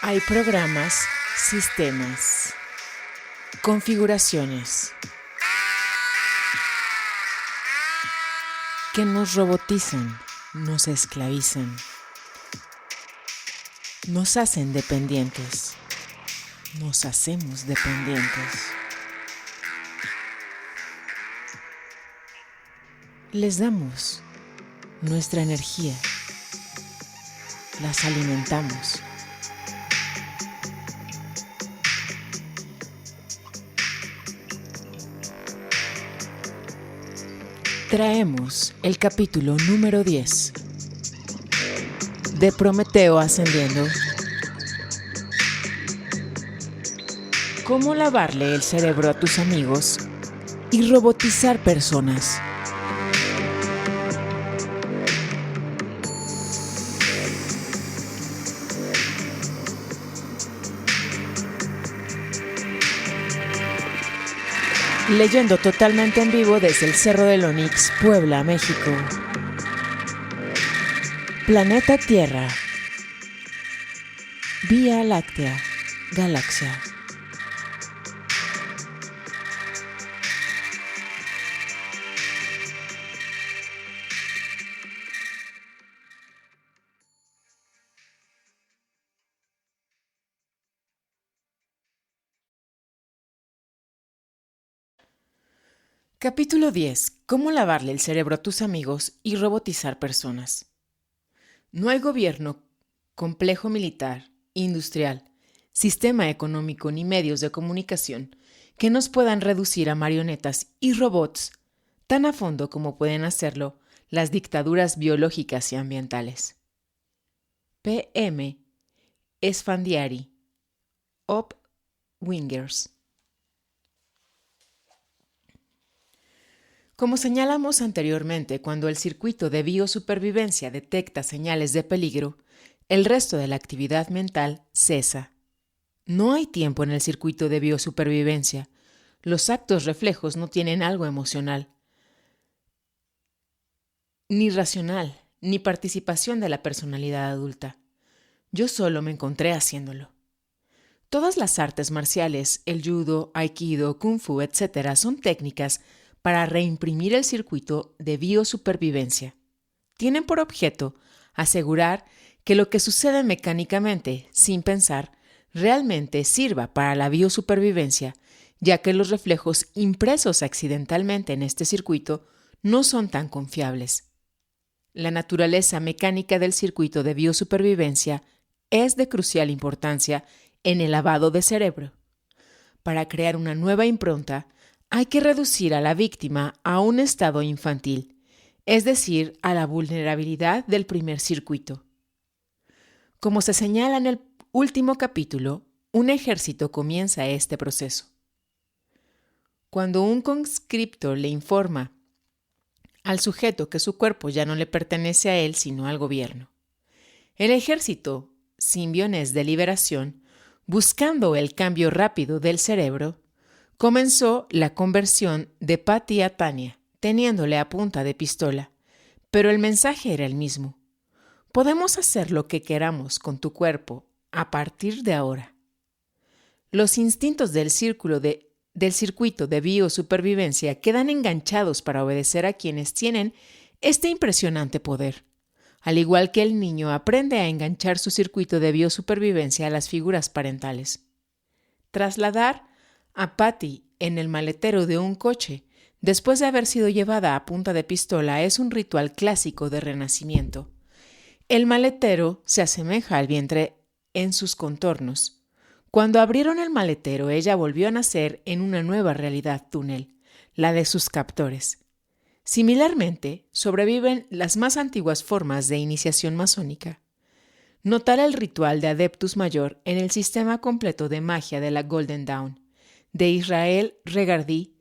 Hay programas, sistemas, configuraciones que nos robotizan, nos esclavizan, nos hacen dependientes, nos hacemos dependientes. Les damos nuestra energía, las alimentamos. Traemos el capítulo número 10 de Prometeo Ascendiendo. ¿Cómo lavarle el cerebro a tus amigos y robotizar personas? Leyendo totalmente en vivo desde el Cerro del Onix, Puebla, México. Planeta Tierra. Vía Láctea. Galaxia. Capítulo 10. ¿Cómo lavarle el cerebro a tus amigos y robotizar personas? No hay gobierno, complejo militar, industrial, sistema económico ni medios de comunicación que nos puedan reducir a marionetas y robots tan a fondo como pueden hacerlo las dictaduras biológicas y ambientales. P.M. Esfandiari, Op. Wingers. Como señalamos anteriormente, cuando el circuito de biosupervivencia detecta señales de peligro, el resto de la actividad mental cesa. No hay tiempo en el circuito de biosupervivencia. Los actos reflejos no tienen algo emocional, ni racional, ni participación de la personalidad adulta. Yo solo me encontré haciéndolo. Todas las artes marciales, el judo, aikido, kung fu, etc., son técnicas para reimprimir el circuito de biosupervivencia. Tienen por objeto asegurar que lo que sucede mecánicamente, sin pensar, realmente sirva para la biosupervivencia, ya que los reflejos impresos accidentalmente en este circuito no son tan confiables. La naturaleza mecánica del circuito de biosupervivencia es de crucial importancia en el lavado de cerebro. Para crear una nueva impronta, hay que reducir a la víctima a un estado infantil, es decir, a la vulnerabilidad del primer circuito. Como se señala en el último capítulo, un ejército comienza este proceso. Cuando un conscripto le informa al sujeto que su cuerpo ya no le pertenece a él sino al gobierno. El ejército, simbionés de liberación, buscando el cambio rápido del cerebro, comenzó la conversión de Patti a Tania, teniéndole a punta de pistola, pero el mensaje era el mismo. Podemos hacer lo que queramos con tu cuerpo a partir de ahora. Los instintos del circuito de biosupervivencia quedan enganchados para obedecer a quienes tienen este impresionante poder. Al igual que el niño aprende a enganchar su circuito de biosupervivencia a las figuras parentales. Trasladar a Patti en el maletero de un coche, después de haber sido llevada a punta de pistola, es un ritual clásico de renacimiento. El maletero se asemeja al vientre en sus contornos. Cuando abrieron el maletero, ella volvió a nacer en una nueva realidad túnel, la de sus captores. Similarmente, sobreviven las más antiguas formas de iniciación masónica. Notar el ritual de Adeptus Mayor en el sistema completo de magia de la Golden Dawn, de Israel Regardie,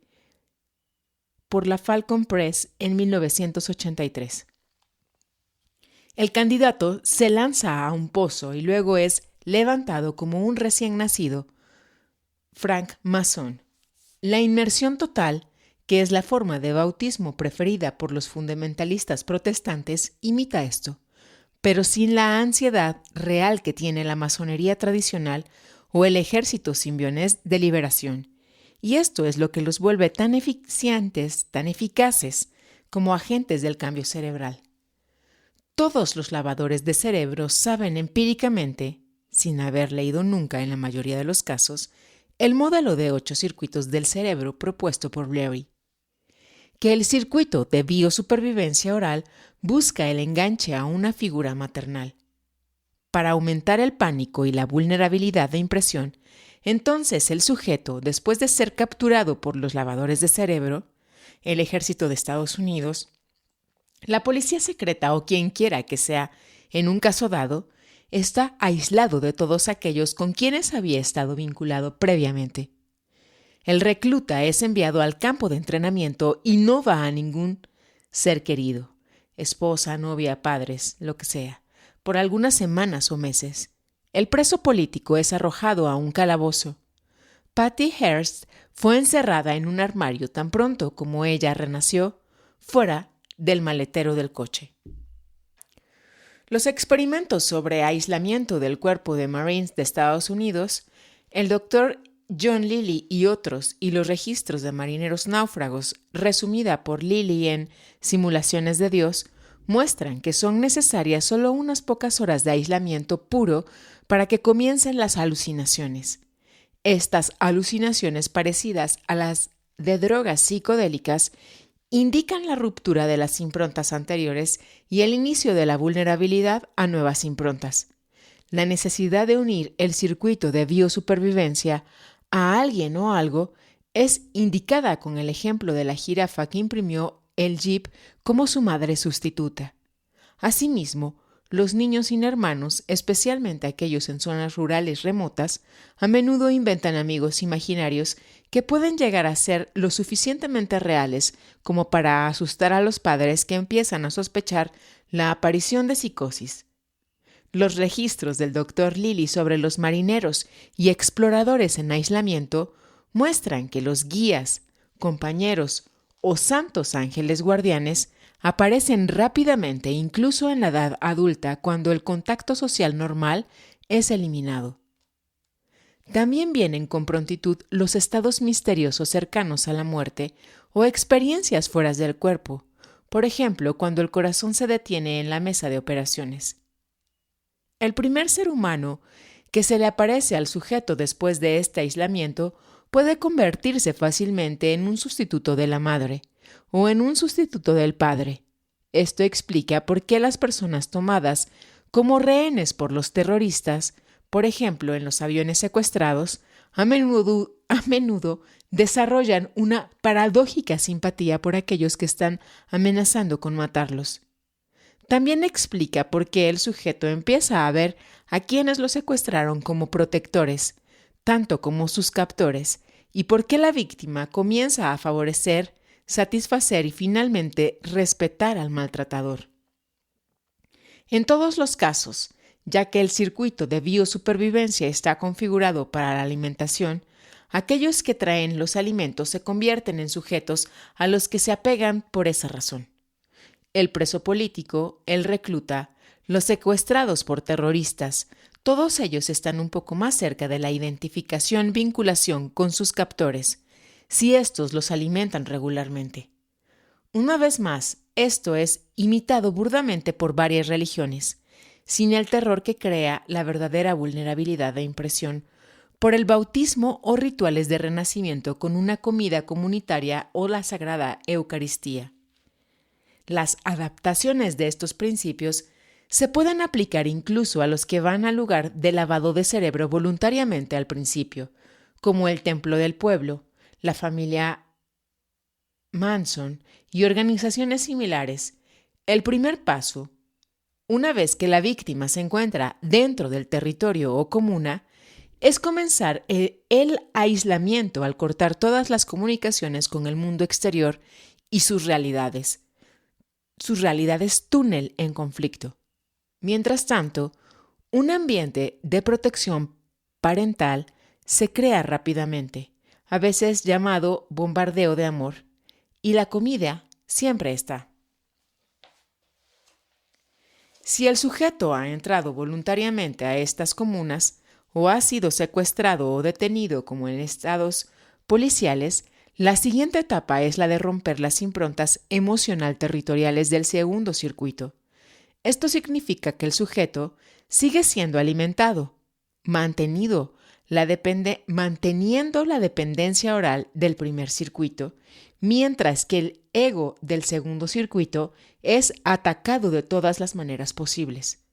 por la Falcon Press en 1983. El candidato se lanza a un pozo y luego es levantado como un recién nacido franc masón. La inmersión total, que es la forma de bautismo preferida por los fundamentalistas protestantes, imita esto, pero sin la ansiedad real que tiene la masonería tradicional o el ejército simbionés de liberación. Y esto es lo que los vuelve tan eficientes, tan eficaces, como agentes del cambio cerebral. Todos los lavadores de cerebro saben empíricamente, sin haber leído nunca en la mayoría de los casos, el modelo de 8 circuitos del cerebro propuesto por Blairy. Que el circuito de biosupervivencia oral busca el enganche a una figura maternal. Para aumentar el pánico y la vulnerabilidad de impresión, entonces el sujeto, después de ser capturado por los lavadores de cerebro, el ejército de Estados Unidos, la policía secreta o quien quiera que sea, en un caso dado, está aislado de todos aquellos con quienes había estado vinculado previamente. El recluta es enviado al campo de entrenamiento y no va a ningún ser querido, esposa, novia, padres, lo que sea, por algunas semanas o meses. El preso político es arrojado a un calabozo. Patty Hearst fue encerrada en un armario tan pronto como ella renació, fuera del maletero del coche. Los experimentos sobre aislamiento del cuerpo de Marines de Estados Unidos, el Dr. John Lilly y otros, y los registros de marineros náufragos, resumida por Lilly en Simulaciones de Dios, muestran que son necesarias solo unas pocas horas de aislamiento puro para que comiencen las alucinaciones. Estas alucinaciones parecidas a las de drogas psicodélicas indican la ruptura de las improntas anteriores y el inicio de la vulnerabilidad a nuevas improntas. La necesidad de unir el circuito de biosupervivencia a alguien o algo es indicada con el ejemplo de la jirafa que imprimió el Jeep como su madre sustituta. Asimismo, los niños sin hermanos, especialmente aquellos en zonas rurales remotas, a menudo inventan amigos imaginarios que pueden llegar a ser lo suficientemente reales como para asustar a los padres que empiezan a sospechar la aparición de psicosis. Los registros del Dr. Lilly sobre los marineros y exploradores en aislamiento muestran que los guías, compañeros o santos ángeles guardianes aparecen rápidamente incluso en la edad adulta cuando el contacto social normal es eliminado. También vienen con prontitud los estados misteriosos cercanos a la muerte o experiencias fuera del cuerpo, por ejemplo, cuando el corazón se detiene en la mesa de operaciones. El primer ser humano que se le aparece al sujeto después de este aislamiento puede convertirse fácilmente en un sustituto de la madre o en un sustituto del padre. Esto explica por qué las personas tomadas como rehenes por los terroristas, por ejemplo en los aviones secuestrados, a menudo desarrollan una paradójica simpatía por aquellos que están amenazando con matarlos. También explica por qué el sujeto empieza a ver a quienes lo secuestraron como protectores, tanto como sus captores, y por qué la víctima comienza a favorecer, satisfacer y finalmente respetar al maltratador. En todos los casos, ya que el circuito de biosupervivencia está configurado para la alimentación, aquellos que traen los alimentos se convierten en sujetos a los que se apegan por esa razón. El preso político, el recluta, los secuestrados por terroristas, todos ellos están un poco más cerca de la vinculación con sus captores, si éstos los alimentan regularmente. Una vez más, esto es imitado burdamente por varias religiones, sin el terror que crea la verdadera vulnerabilidad de impresión, por el bautismo o rituales de renacimiento con una comida comunitaria o la sagrada Eucaristía. Las adaptaciones de estos principios se pueden aplicar incluso a los que van al lugar de lavado de cerebro voluntariamente al principio, como el Templo del Pueblo, la familia Manson y organizaciones similares. El primer paso, una vez que la víctima se encuentra dentro del territorio o comuna, es comenzar el aislamiento al cortar todas las comunicaciones con el mundo exterior y sus realidades túnel en conflicto. Mientras tanto, un ambiente de protección parental se crea rápidamente, a veces llamado bombardeo de amor, y la comida siempre está. Si el sujeto ha entrado voluntariamente a estas comunas o ha sido secuestrado o detenido como en estados policiales, la siguiente etapa es la de romper las improntas emocional territoriales del segundo circuito. Esto significa que el sujeto sigue siendo alimentado, manteniendo la dependencia oral del primer circuito, mientras que el ego del segundo circuito es atacado de todas las maneras posibles.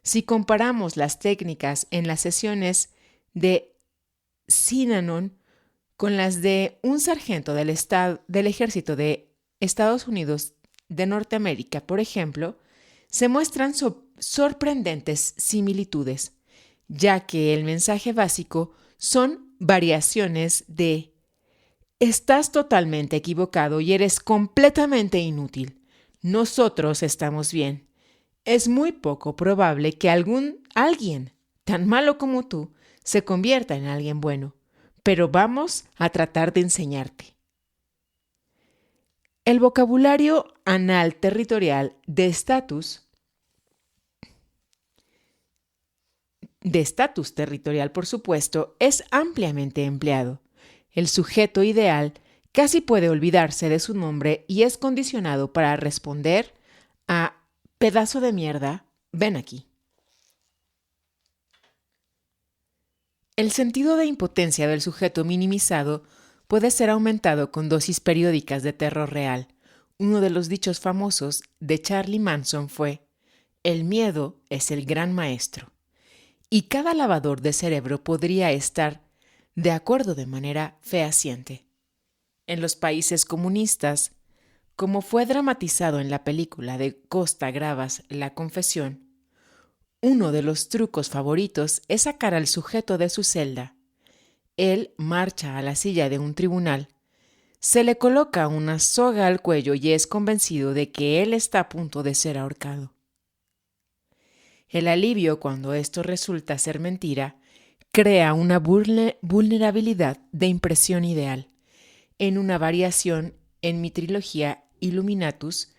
Si comparamos las técnicas en las sesiones de Synanon con las de un sargento del ejército de Estados Unidos de Norteamérica, por ejemplo, se muestran sorprendentes similitudes, ya que el mensaje básico son variaciones de «Estás totalmente equivocado y eres completamente inútil. Nosotros estamos bien. Es muy poco probable que alguien tan malo como tú se convierta en alguien bueno, pero vamos a tratar de enseñarte». El vocabulario anal territorial de estatus territorial, por supuesto, es ampliamente empleado. El sujeto ideal casi puede olvidarse de su nombre y es condicionado para responder a «pedazo de mierda, ven aquí». El sentido de impotencia del sujeto minimizado puede ser aumentado con dosis periódicas de terror real. Uno de los dichos famosos de Charlie Manson fue: «El miedo es el gran maestro». Y cada lavador de cerebro podría estar de acuerdo de manera fehaciente. En los países comunistas, como fue dramatizado en la película de Costa Gravas La Confesión, uno de los trucos favoritos es sacar al sujeto de su celda. Él marcha a la silla de un tribunal, se le coloca una soga al cuello y es convencido de que él está a punto de ser ahorcado. El alivio cuando esto resulta ser mentira crea una vulnerabilidad de impresión ideal. En una variación en mi trilogía Illuminatus,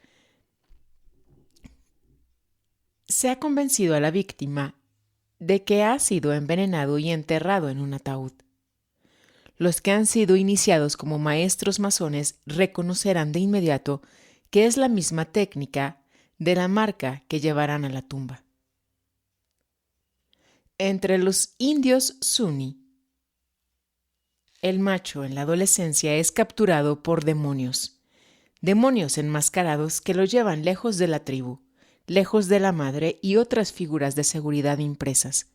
se ha convencido a la víctima de que ha sido envenenado y enterrado en un ataúd. Los que han sido iniciados como maestros masones reconocerán de inmediato que es la misma técnica de la marca que llevarán a la tumba. Entre los indios Zuni, el macho en la adolescencia es capturado por demonios enmascarados que lo llevan lejos de la tribu, lejos de la madre y otras figuras de seguridad impresas.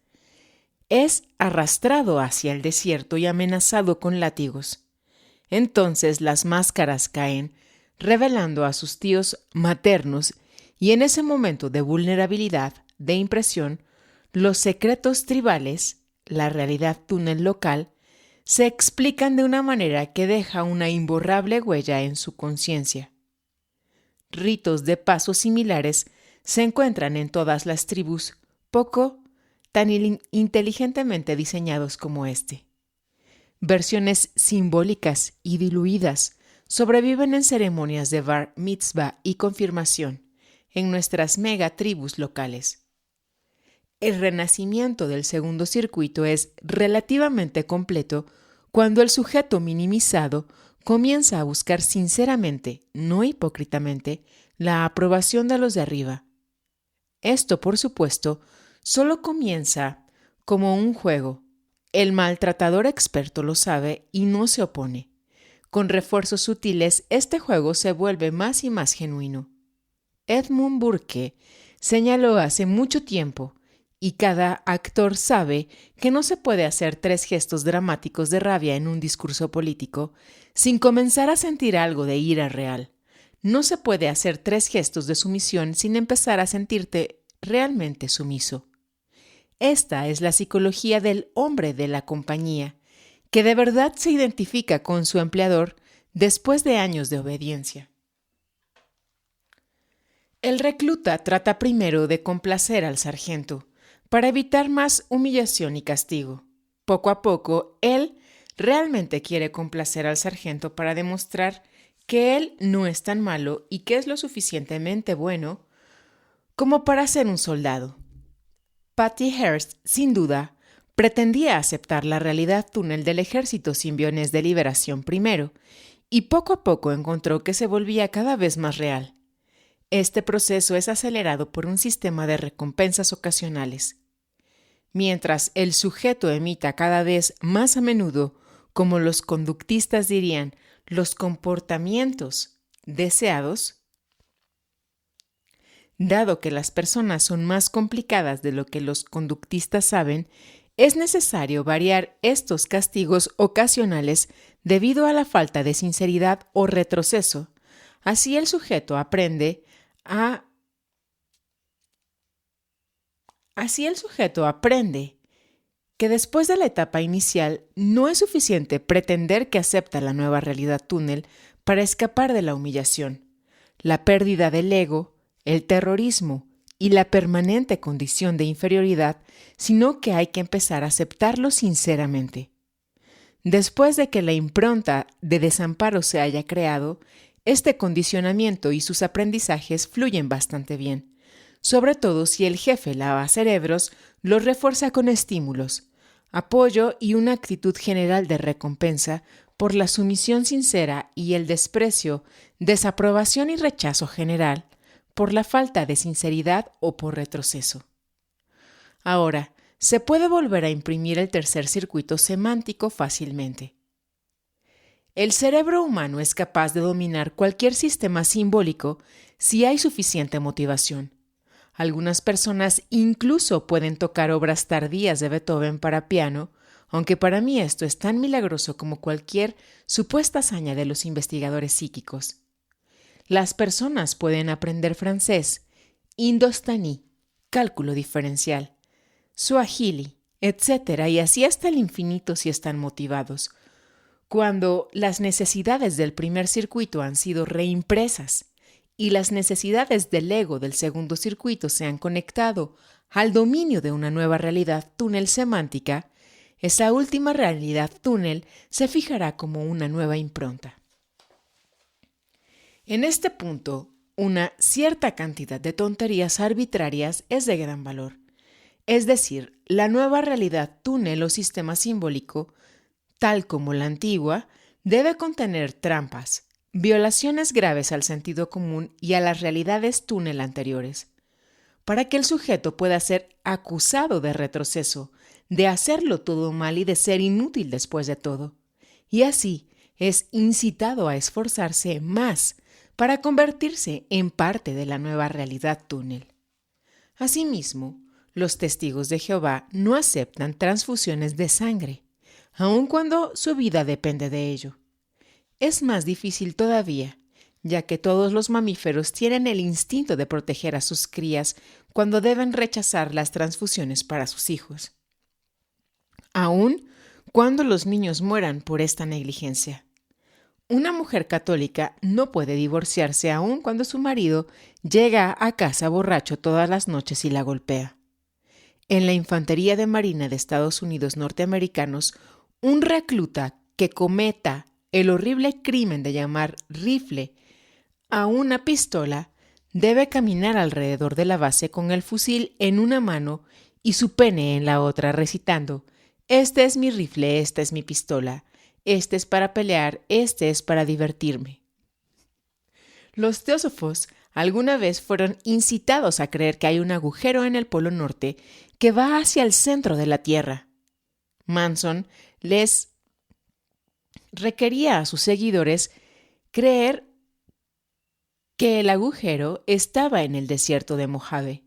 Es arrastrado hacia el desierto y amenazado con látigos. Entonces las máscaras caen, revelando a sus tíos maternos, y en ese momento de vulnerabilidad, de impresión, los secretos tribales, la realidad túnel local, se explican de una manera que deja una imborrable huella en su conciencia. Ritos de paso similares se encuentran en todas las tribus, poco tan inteligentemente diseñados como este. Versiones simbólicas y diluidas sobreviven en ceremonias de bar mitzvah y confirmación en nuestras mega tribus locales. El renacimiento del segundo circuito es relativamente completo cuando el sujeto minimizado comienza a buscar sinceramente, no hipócritamente, la aprobación de los de arriba. Esto, por supuesto, solo comienza como un juego. El maltratador experto lo sabe y no se opone. Con refuerzos sutiles, este juego se vuelve más y más genuino. Edmund Burke señaló hace mucho tiempo, y cada actor sabe que no se puede hacer 3 gestos dramáticos de rabia en un discurso político sin comenzar a sentir algo de ira real. No se puede hacer 3 gestos de sumisión sin empezar a sentirte realmente sumiso. Esta es la psicología del hombre de la compañía, que de verdad se identifica con su empleador después de años de obediencia. El recluta trata primero de complacer al sargento, para evitar más humillación y castigo. Poco a poco, él realmente quiere complacer al sargento para demostrar que él no es tan malo y que es lo suficientemente bueno como para ser un soldado. Patty Hearst, sin duda, pretendía aceptar la realidad túnel del ejército simbionés de liberación primero, y poco a poco encontró que se volvía cada vez más real. Este proceso es acelerado por un sistema de recompensas ocasionales. Mientras el sujeto emita cada vez más a menudo, como los conductistas dirían, los comportamientos deseados, dado que las personas son más complicadas de lo que los conductistas saben, es necesario variar estos castigos ocasionales debido a la falta de sinceridad o retroceso. Así el sujeto aprende que después de la etapa inicial no es suficiente pretender que acepta la nueva realidad túnel para escapar de la humillación, la pérdida del ego, el terrorismo y la permanente condición de inferioridad, sino que hay que empezar a aceptarlo sinceramente. Después de que la impronta de desamparo se haya creado, este condicionamiento y sus aprendizajes fluyen bastante bien, sobre todo si el jefe lavacerebros los refuerza con estímulos, apoyo y una actitud general de recompensa por la sumisión sincera y el desprecio, desaprobación y rechazo general por la falta de sinceridad o por retroceso. Ahora, se puede volver a imprimir el tercer circuito semántico fácilmente. El cerebro humano es capaz de dominar cualquier sistema simbólico si hay suficiente motivación. Algunas personas incluso pueden tocar obras tardías de Beethoven para piano, aunque para mí esto es tan milagroso como cualquier supuesta hazaña de los investigadores psíquicos. Las personas pueden aprender francés, indostaní, cálculo diferencial, suajili, etc. y así hasta el infinito si están motivados. Cuando las necesidades del primer circuito han sido reimpresas y las necesidades del ego del segundo circuito se han conectado al dominio de una nueva realidad túnel semántica, esa última realidad túnel se fijará como una nueva impronta. En este punto, una cierta cantidad de tonterías arbitrarias es de gran valor. Es decir, la nueva realidad túnel o sistema simbólico, tal como la antigua, debe contener trampas, violaciones graves al sentido común y a las realidades túnel anteriores, para que el sujeto pueda ser acusado de retroceso, de hacerlo todo mal y de ser inútil después de todo. Y así es incitado a esforzarse más para convertirse en parte de la nueva realidad túnel. Asimismo, los testigos de Jehová no aceptan transfusiones de sangre, aun cuando su vida depende de ello. Es más difícil todavía, ya que todos los mamíferos tienen el instinto de proteger a sus crías cuando deben rechazar las transfusiones para sus hijos, aun cuando los niños mueran por esta negligencia. Una mujer católica no puede divorciarse aun cuando su marido llega a casa borracho todas las noches y la golpea. En la Infantería de Marina de Estados Unidos norteamericanos, un recluta que cometa el horrible crimen de llamar rifle a una pistola debe caminar alrededor de la base con el fusil en una mano y su pene en la otra, recitando: «Este es mi rifle, esta es mi pistola. Este es para pelear, este es para divertirme». Los teósofos alguna vez fueron incitados a creer que hay un agujero en el Polo Norte que va hacia el centro de la Tierra. Manson les requería a sus seguidores creer que el agujero estaba en el desierto de Mojave.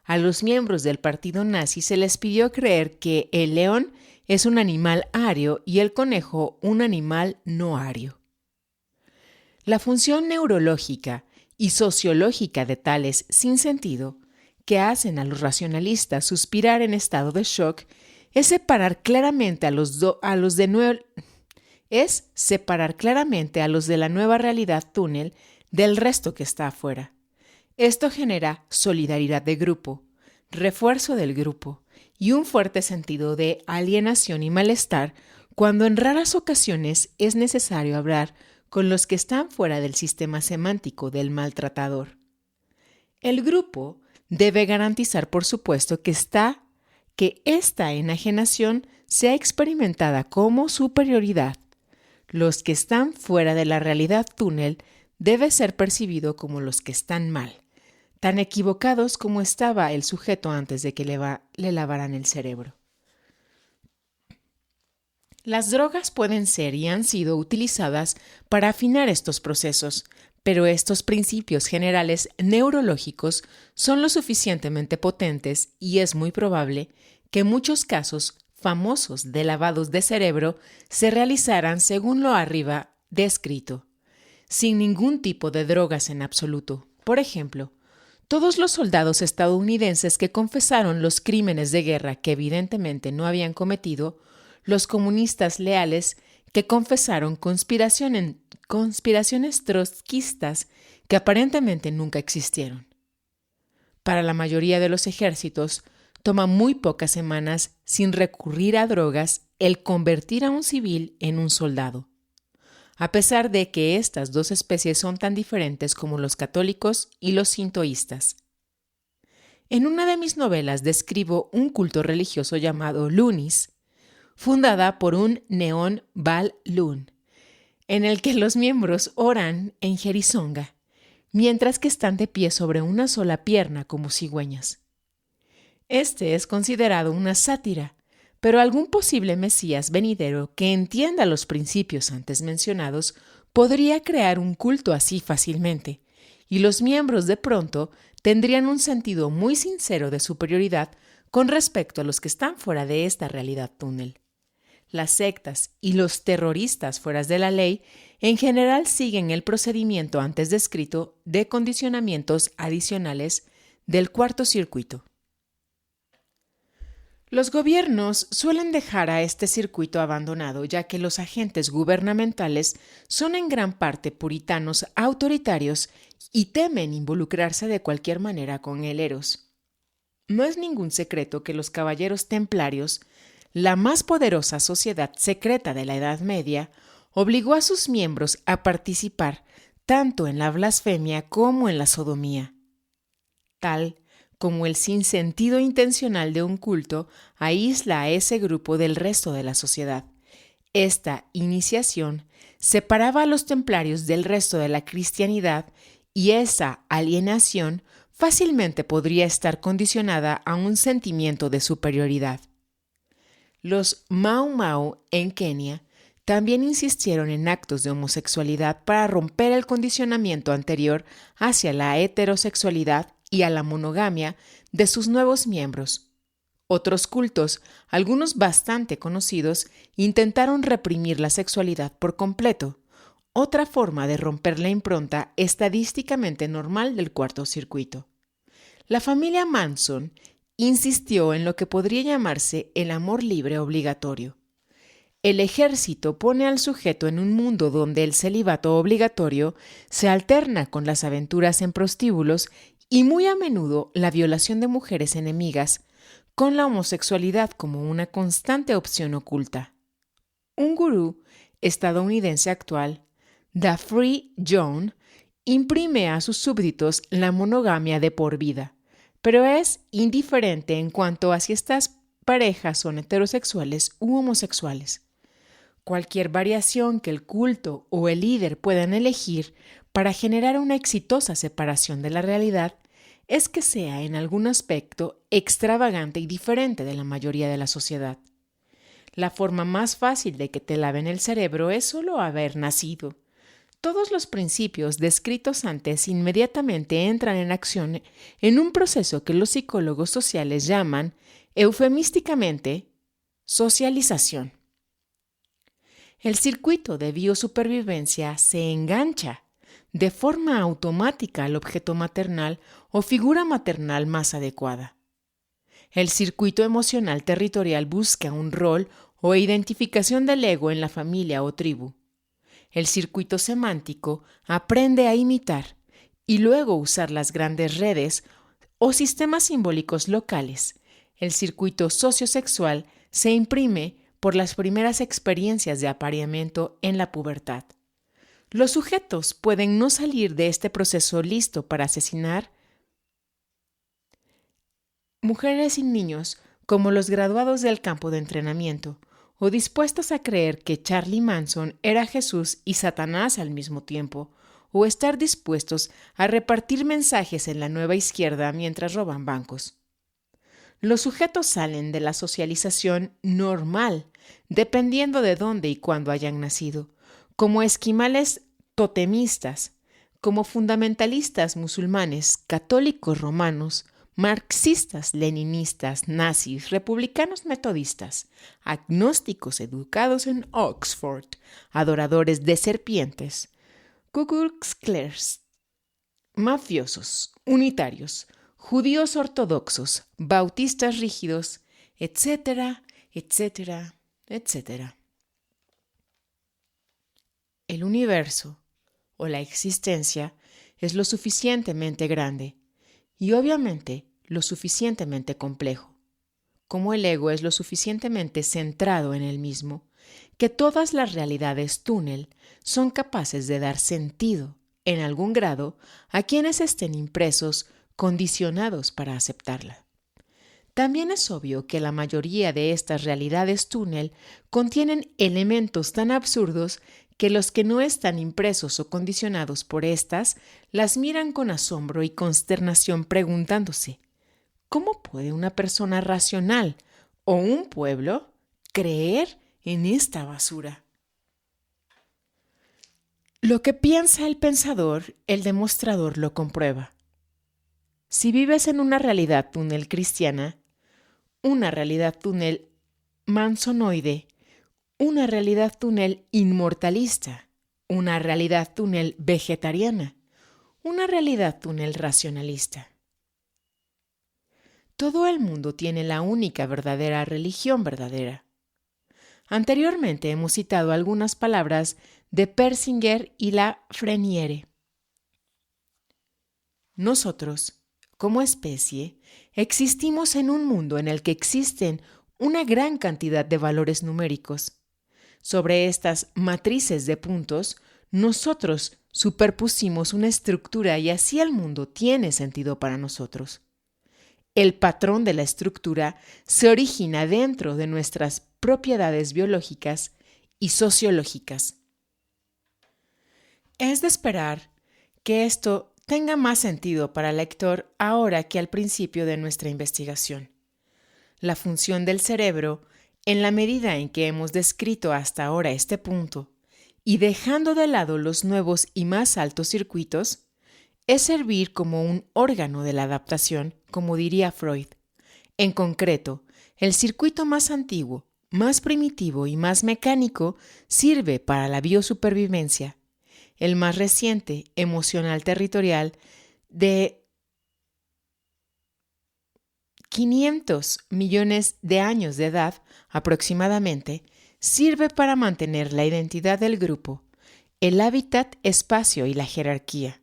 A los miembros del partido nazi se les pidió creer que el león es un animal ario y el conejo un animal no ario. La función neurológica y sociológica de tales sinsentido que hacen a los racionalistas suspirar en estado de shock es separar claramente a los de la nueva realidad túnel del resto que está afuera. Esto genera solidaridad de grupo, refuerzo del grupo y un fuerte sentido de alienación y malestar cuando en raras ocasiones es necesario hablar con los que están fuera del sistema semántico del maltratador. El grupo debe garantizar, por supuesto, que esta enajenación sea experimentada como superioridad. Los que están fuera de la realidad túnel debe ser percibido como los que están mal, tan equivocados como estaba el sujeto antes de que le lavaran el cerebro. Las drogas pueden ser y han sido utilizadas para afinar estos procesos, pero estos principios generales neurológicos son lo suficientemente potentes y es muy probable que muchos casos famosos de lavados de cerebro se realizaran según lo arriba descrito, sin ningún tipo de drogas en absoluto. Por ejemplo, todos los soldados estadounidenses que confesaron los crímenes de guerra que evidentemente no habían cometido, los comunistas leales que confesaron conspiraciones trotskistas que aparentemente nunca existieron. Para la mayoría de los ejércitos, toma muy pocas semanas sin recurrir a drogas el convertir a un civil en un soldado, a pesar de que estas dos especies son tan diferentes como los católicos y los sintoístas. En una de mis novelas describo un culto religioso llamado Lunis, fundada por un Neon Baal Lun, en el que los miembros oran en jerizonga, mientras que están de pie sobre una sola pierna como cigüeñas. Este es considerado una sátira, pero algún posible mesías venidero que entienda los principios antes mencionados podría crear un culto así fácilmente, y los miembros de pronto tendrían un sentido muy sincero de superioridad con respecto a los que están fuera de esta realidad túnel. Las sectas y los terroristas fuera de la ley en general siguen el procedimiento antes descrito de condicionamientos adicionales del cuarto circuito. Los gobiernos suelen dejar a este circuito abandonado, ya que los agentes gubernamentales son en gran parte puritanos autoritarios y temen involucrarse de cualquier manera con el eros. No es ningún secreto que los caballeros templarios, la más poderosa sociedad secreta de la Edad Media, obligó a sus miembros a participar tanto en la blasfemia como en la sodomía. Tal como el sinsentido intencional de un culto aísla a ese grupo del resto de la sociedad. Esta iniciación separaba a los templarios del resto de la cristianidad y esa alienación fácilmente podría estar condicionada a un sentimiento de superioridad. Los Mau Mau en Kenia también insistieron en actos de homosexualidad para romper el condicionamiento anterior hacia la heterosexualidad y a la monogamia de sus nuevos miembros. Otros cultos, algunos bastante conocidos, intentaron reprimir la sexualidad por completo, otra forma de romper la impronta estadísticamente normal del cuarto circuito. La familia Manson insistió en lo que podría llamarse el amor libre obligatorio. El ejército pone al sujeto en un mundo donde el celibato obligatorio se alterna con las aventuras en prostíbulos y muy a menudo la violación de mujeres enemigas, con la homosexualidad como una constante opción oculta. Un gurú estadounidense actual, The Free John, imprime a sus súbditos la monogamia de por vida, pero es indiferente en cuanto a si estas parejas son heterosexuales u homosexuales. Cualquier variación que el culto o el líder puedan elegir para generar una exitosa separación de la realidad es que sea en algún aspecto extravagante y diferente de la mayoría de la sociedad. La forma más fácil de que te laven el cerebro es solo haber nacido. Todos los principios descritos antes inmediatamente entran en acción en un proceso que los psicólogos sociales llaman, eufemísticamente, socialización. El circuito de biosupervivencia se engancha de forma automática al objeto maternal o figura maternal más adecuada. El circuito emocional territorial busca un rol o identificación del ego en la familia o tribu. El circuito semántico aprende a imitar y luego usar las grandes redes o sistemas simbólicos locales. El circuito sociosexual se imprime por las primeras experiencias de apareamiento en la pubertad. Los sujetos pueden no salir de este proceso listo para asesinar Mujeres y niños, como los graduados del campo de entrenamiento, o dispuestos a creer que Charlie Manson era Jesús y Satanás al mismo tiempo, o estar dispuestos a repartir mensajes en la nueva izquierda mientras roban bancos. Los sujetos salen de la socialización normal, dependiendo de dónde y cuándo hayan nacido, como esquimales totemistas, como fundamentalistas musulmanes, católicos romanos, marxistas, leninistas, nazis, republicanos metodistas, agnósticos educados en Oxford, adoradores de serpientes, Ku Klux Klans, mafiosos, unitarios, judíos ortodoxos, bautistas rígidos, etcétera, etcétera, etcétera. El universo, o la existencia, es lo suficientemente grande y obviamente lo suficientemente complejo, como el ego es lo suficientemente centrado en él mismo, que todas las realidades túnel son capaces de dar sentido, en algún grado, a quienes estén impresos, condicionados para aceptarla. También es obvio que la mayoría de estas realidades túnel contienen elementos tan absurdos que los que no están impresos o condicionados por estas las miran con asombro y consternación preguntándose: ¿cómo puede una persona racional o un pueblo creer en esta basura? Lo que piensa el pensador, el demostrador lo comprueba. Si vives en una realidad túnel cristiana, una realidad túnel mansonoide, una realidad túnel inmortalista, una realidad túnel vegetariana, una realidad túnel racionalista. Todo el mundo tiene la única verdadera religión verdadera. Anteriormente hemos citado algunas palabras de Persinger y Lafreniere. Nosotros, como especie, existimos en un mundo en el que existen una gran cantidad de valores numéricos. Sobre estas matrices de puntos, nosotros superpusimos una estructura y así el mundo tiene sentido para nosotros. El patrón de la estructura se origina dentro de nuestras propiedades biológicas y sociológicas. Es de esperar que esto tenga más sentido para el lector ahora que al principio de nuestra investigación. La función del cerebro, en la medida en que hemos descrito hasta ahora este punto, y dejando de lado los nuevos y más altos circuitos, es servir como un órgano de la adaptación, como diría Freud. En concreto, el circuito más antiguo, más primitivo y más mecánico sirve para la biosupervivencia. El más reciente, emocional territorial, de 500 millones de años de edad aproximadamente, sirve para mantener la identidad del grupo, el hábitat, espacio y la jerarquía.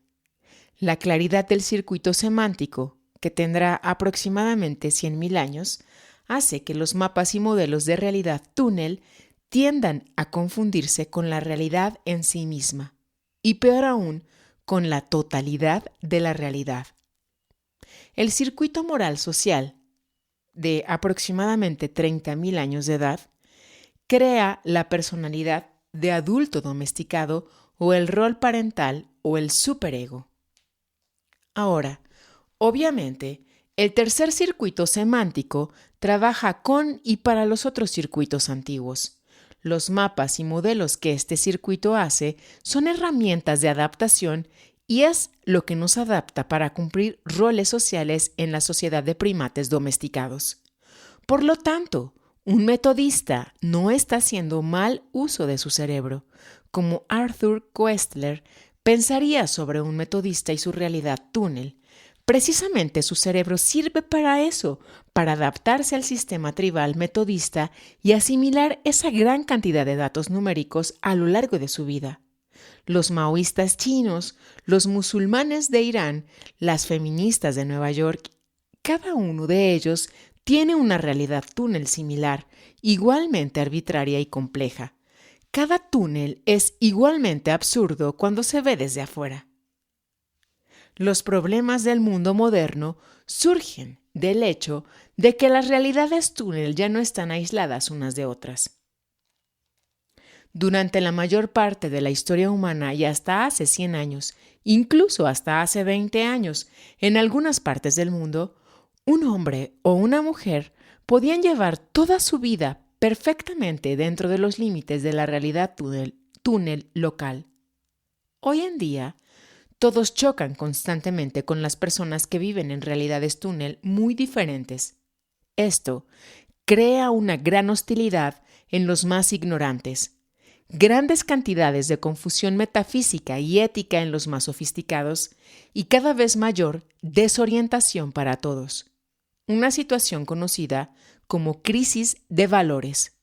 La claridad del circuito semántico, que tendrá aproximadamente 100.000 años, hace que los mapas y modelos de realidad túnel tiendan a confundirse con la realidad en sí misma, y peor aún, con la totalidad de la realidad. El circuito moral social, de aproximadamente 30.000 años de edad, crea la personalidad de adulto domesticado o el rol parental o el superego. Ahora, obviamente, el tercer circuito semántico trabaja con y para los otros circuitos antiguos. Los mapas y modelos que este circuito hace son herramientas de adaptación y es lo que nos adapta para cumplir roles sociales en la sociedad de primates domesticados. Por lo tanto, un metodista no está haciendo mal uso de su cerebro, como Arthur Koestler pensaría sobre un metodista y su realidad túnel. Precisamente su cerebro sirve para eso, para adaptarse al sistema tribal metodista y asimilar esa gran cantidad de datos numéricos a lo largo de su vida. Los maoístas chinos, los musulmanes de Irán, las feministas de Nueva York, cada uno de ellos tiene una realidad túnel similar, igualmente arbitraria y compleja. Cada túnel es igualmente absurdo cuando se ve desde afuera. Los problemas del mundo moderno surgen del hecho de que las realidades túnel ya no están aisladas unas de otras. Durante la mayor parte de la historia humana y hasta hace 100 años, incluso hasta hace 20 años, en algunas partes del mundo, un hombre o una mujer podían llevar toda su vida perfectamente dentro de los límites de la realidad túnel local. Hoy en día, todos chocan constantemente con las personas que viven en realidades túnel muy diferentes. Esto crea una gran hostilidad en los más ignorantes, grandes cantidades de confusión metafísica y ética en los más sofisticados y cada vez mayor desorientación para todos. Una situación conocida como crisis de valores.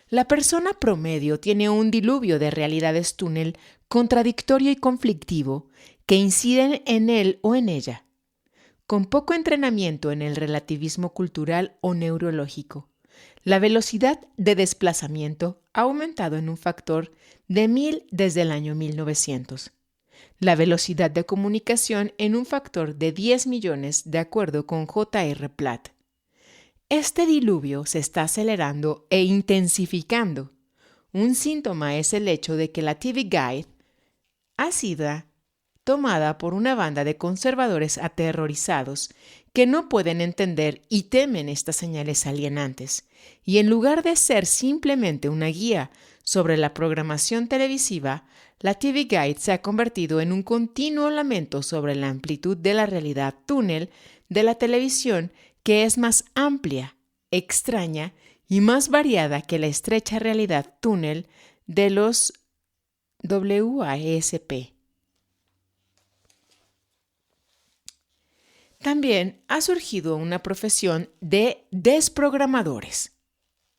La persona promedio tiene un diluvio de realidades túnel contradictorio y conflictivo que inciden en él o en ella, con poco entrenamiento en el relativismo cultural o neurológico. La velocidad de desplazamiento ha aumentado en un factor de 1000 desde el año 1900. La velocidad de comunicación en un factor de 10 millones de acuerdo con J.R. Platt. Este diluvio se está acelerando e intensificando. Un síntoma es el hecho de que la TV Guide ha sido tomada por una banda de conservadores aterrorizados que no pueden entender y temen estas señales alienantes, y en lugar de ser simplemente una guía sobre la programación televisiva, la TV Guide se ha convertido en un continuo lamento sobre la amplitud de la realidad túnel de la televisión, que es más amplia, extraña y más variada que la estrecha realidad túnel de los WASP. También ha surgido una profesión de desprogramadores.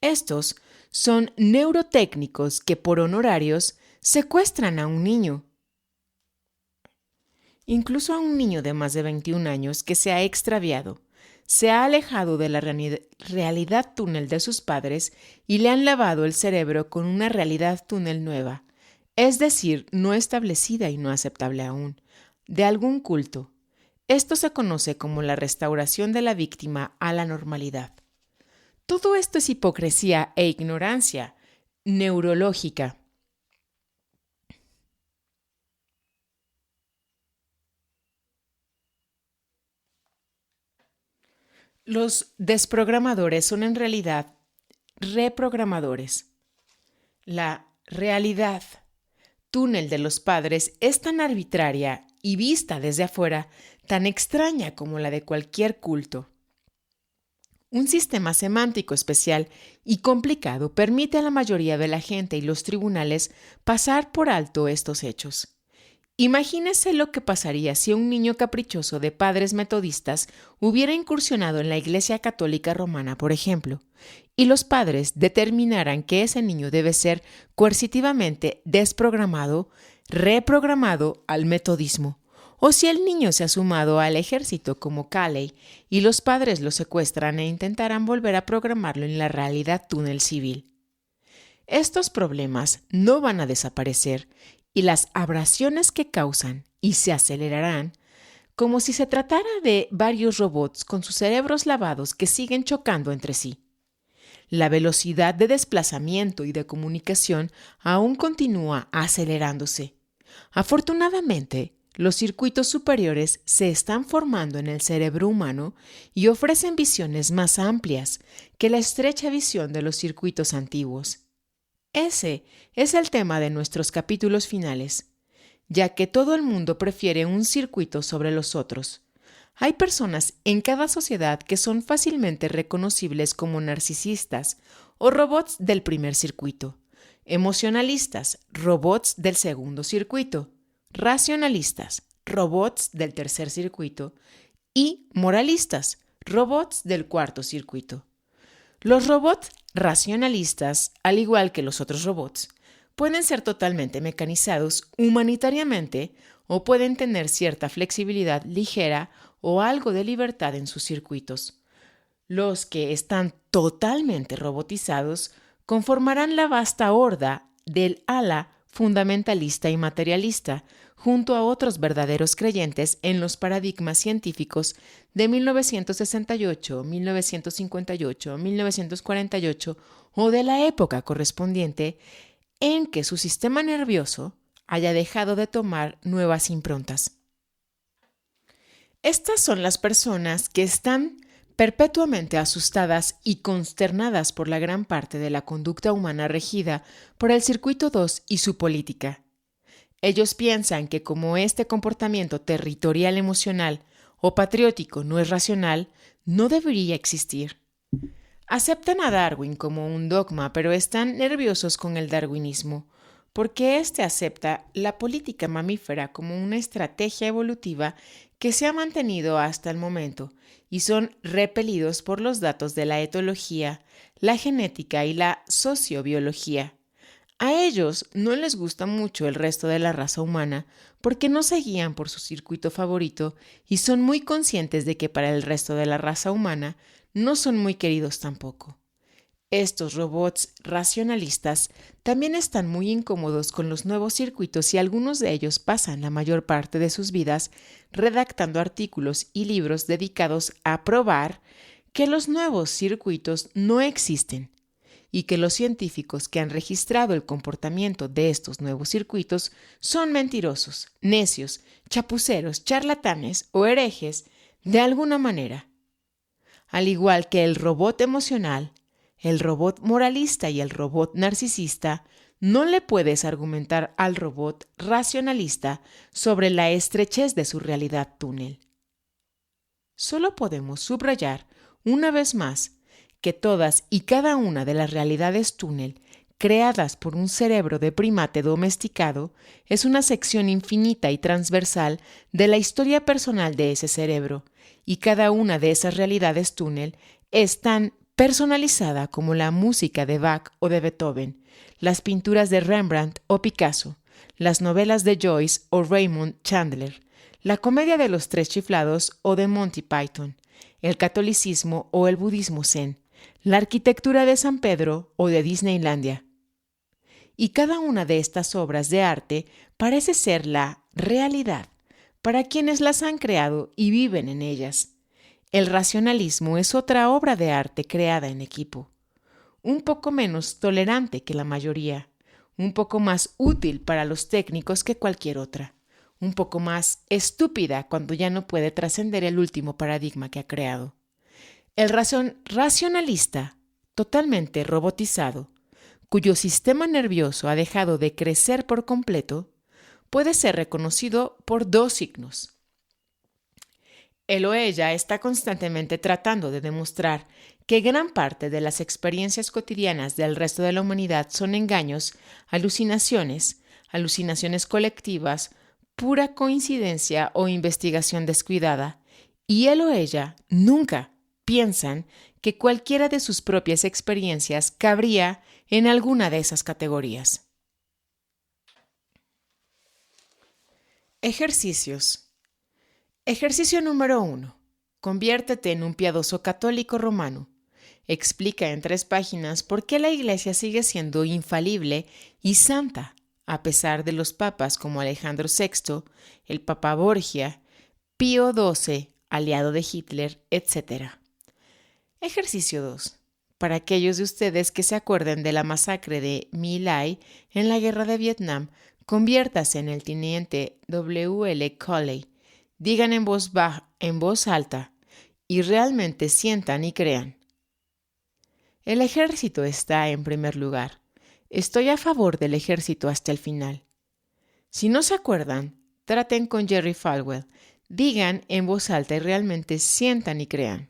Estos son neurotécnicos que por honorarios secuestran a un niño, incluso a un niño de más de 21 años que se ha extraviado, se ha alejado de la realidad túnel de sus padres y le han lavado el cerebro con una realidad túnel nueva, es decir, no establecida y no aceptable aún, de algún culto. Esto se conoce como la restauración de la víctima a la normalidad. Todo esto es hipocresía e ignorancia neurológica. Los desprogramadores son en realidad reprogramadores. La realidad túnel de los padres es tan arbitraria y vista desde afuera tan extraña como la de cualquier culto. Un sistema semántico especial y complicado permite a la mayoría de la gente y los tribunales pasar por alto estos hechos. Imagínese lo que pasaría si un niño caprichoso de padres metodistas hubiera incursionado en la Iglesia Católica Romana, por ejemplo, y los padres determinaran que ese niño debe ser coercitivamente desprogramado, reprogramado al metodismo, o si el niño se ha sumado al ejército como Calley y los padres lo secuestran e intentarán volver a programarlo en la realidad túnel civil. Estos problemas no van a desaparecer y las abrasiones que causan y se acelerarán como si se tratara de varios robots con sus cerebros lavados que siguen chocando entre sí. La velocidad de desplazamiento y de comunicación aún continúa acelerándose. Afortunadamente, los circuitos superiores se están formando en el cerebro humano y ofrecen visiones más amplias que la estrecha visión de los circuitos antiguos. Ese es el tema de nuestros capítulos finales, ya que todo el mundo prefiere un circuito sobre los otros. Hay personas en cada sociedad que son fácilmente reconocibles como narcisistas o robots del primer circuito, emocionalistas, robots del segundo circuito, racionalistas, robots del tercer circuito y moralistas, robots del cuarto circuito. Los robots racionalistas, al igual que los otros robots, pueden ser totalmente mecanizados humanitariamente o pueden tener cierta flexibilidad ligera o algo de libertad en sus circuitos. Los que están totalmente robotizados conformarán la vasta horda del ala fundamentalista y materialista, junto a otros verdaderos creyentes en los paradigmas científicos de 1968, 1958, 1948 o de la época correspondiente en que su sistema nervioso haya dejado de tomar nuevas improntas. Estas son las personas que están perpetuamente asustadas y consternadas por la gran parte de la conducta humana regida por el Circuito 2 y su política. Ellos piensan que como este comportamiento territorial emocional o patriótico no es racional, no debería existir. Aceptan a Darwin como un dogma, pero están nerviosos con el darwinismo, porque éste acepta la política mamífera como una estrategia evolutiva que se ha mantenido hasta el momento, y son repelidos por los datos de la etología, la genética y la sociobiología. A ellos no les gusta mucho el resto de la raza humana porque no se guían por su circuito favorito y son muy conscientes de que para el resto de la raza humana no son muy queridos tampoco. Estos robots racionalistas también están muy incómodos con los nuevos circuitos y algunos de ellos pasan la mayor parte de sus vidas redactando artículos y libros dedicados a probar que los nuevos circuitos no existen y que los científicos que han registrado el comportamiento de estos nuevos circuitos son mentirosos, necios, chapuceros, charlatanes o herejes de alguna manera. Al igual que el robot emocional, el robot moralista y el robot narcisista, no le puedes argumentar al robot racionalista sobre la estrechez de su realidad túnel. Solo podemos subrayar una vez más que todas y cada una de las realidades túnel creadas por un cerebro de primate domesticado es una sección infinita y transversal de la historia personal de ese cerebro, y cada una de esas realidades túnel es tan personalizada como la música de Bach o de Beethoven, las pinturas de Rembrandt o Picasso, las novelas de Joyce o Raymond Chandler, la comedia de los tres chiflados o de Monty Python, el catolicismo o el budismo zen, la arquitectura de San Pedro o de Disneylandia. Y cada una de estas obras de arte parece ser la realidad para quienes las han creado y viven en ellas. El racionalismo es otra obra de arte creada en equipo, un poco menos tolerante que la mayoría, un poco más útil para los técnicos que cualquier otra, un poco más estúpida cuando ya no puede trascender el último paradigma que ha creado. El racionalista, totalmente robotizado, cuyo sistema nervioso ha dejado de crecer por completo, puede ser reconocido por dos signos. Él o ella está constantemente tratando de demostrar que gran parte de las experiencias cotidianas del resto de la humanidad son engaños, alucinaciones colectivas, pura coincidencia o investigación descuidada, y él o ella nunca piensan que cualquiera de sus propias experiencias cabría en alguna de esas categorías. Ejercicios. Ejercicio número 1. Conviértete en un piadoso católico romano. Explica en 3 páginas por qué la Iglesia sigue siendo infalible y santa, a pesar de los papas como Alejandro VI, el Papa Borgia, Pío XII, aliado de Hitler, etc. Ejercicio 2. Para aquellos de ustedes que se acuerden de la masacre de My Lai en la guerra de Vietnam, conviértase en el teniente W.L. Cawley. Digan en voz baja, en voz alta, y realmente sientan y crean. El ejército está en primer lugar. Estoy a favor del ejército hasta el final. Si no se acuerdan, traten con Jerry Falwell. Digan en voz alta y realmente sientan y crean.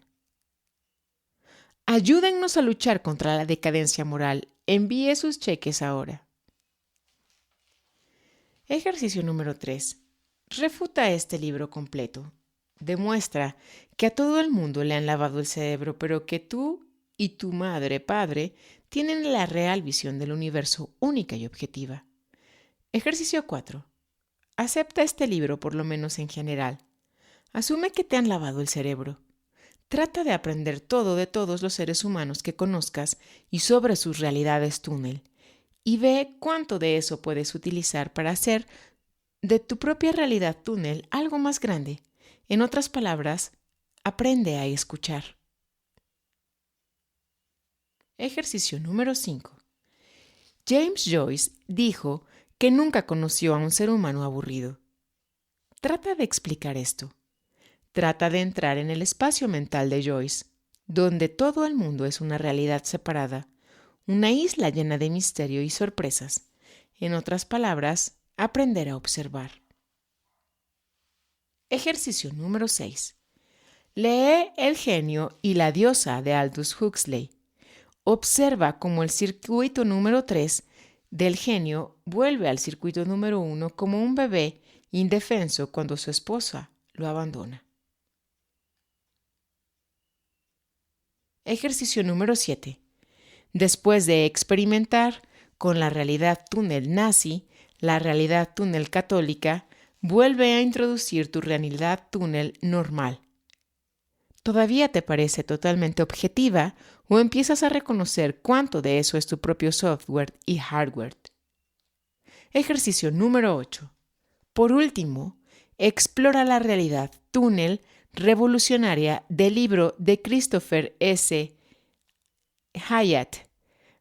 Ayúdennos a luchar contra la decadencia moral. Envíe sus cheques ahora. Ejercicio número 3. Refuta este libro completo. Demuestra que a todo el mundo le han lavado el cerebro, pero que tú y tu madre, padre, tienen la real visión del universo única y objetiva. Ejercicio 4. Acepta este libro por lo menos en general. Asume que te han lavado el cerebro. Trata de aprender todo de todos los seres humanos que conozcas y sobre sus realidades túnel. Y ve cuánto de eso puedes utilizar para hacer de tu propia realidad túnel algo más grande. En otras palabras, aprende a escuchar. Ejercicio número 5. James Joyce dijo que nunca conoció a un ser humano aburrido. Trata de explicar esto. Trata de entrar en el espacio mental de Joyce, donde todo el mundo es una realidad separada, una isla llena de misterio y sorpresas. En otras palabras, aprender a observar. Ejercicio número 6. Lee El genio y la diosa de Aldous Huxley. Observa cómo el circuito número 3 del genio vuelve al circuito número 1 como un bebé indefenso cuando su esposa lo abandona. Ejercicio número 7. Después de experimentar con la realidad túnel nazi, la realidad túnel católica, vuelve a introducir tu realidad túnel normal. ¿Todavía te parece totalmente objetiva o empiezas a reconocer cuánto de eso es tu propio software y hardware? Ejercicio número 8. Por último, explora la realidad túnel revolucionaria del libro de Christopher S. Hyatt,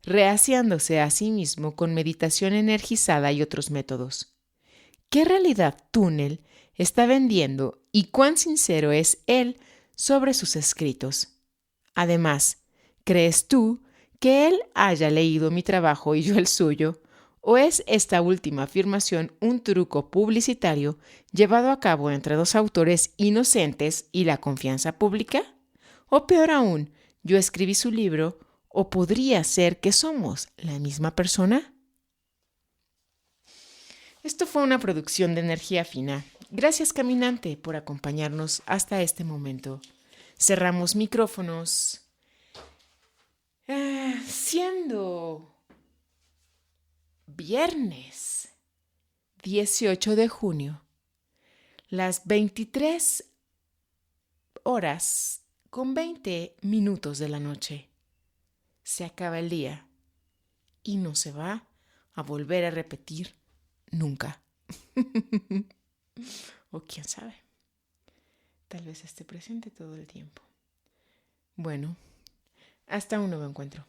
Rehaciéndose a sí mismo con meditación energizada y otros métodos. ¿Qué realidad túnel está vendiendo y cuán sincero es él sobre sus escritos? Además, ¿crees tú que él haya leído mi trabajo y yo el suyo? ¿O es esta última afirmación un truco publicitario llevado a cabo entre dos autores inocentes y la confianza pública? O peor aún, yo escribí su libro, ¿o podría ser que somos la misma persona? Esto fue una producción de Energía Fina. Gracias, caminante, por acompañarnos hasta este momento. Cerramos micrófonos. Siendo viernes 18 de junio, las 23 horas con 20 minutos de la noche. Se acaba el día y no se va a volver a repetir nunca. O quién sabe, tal vez esté presente todo el tiempo. Bueno, hasta un nuevo encuentro.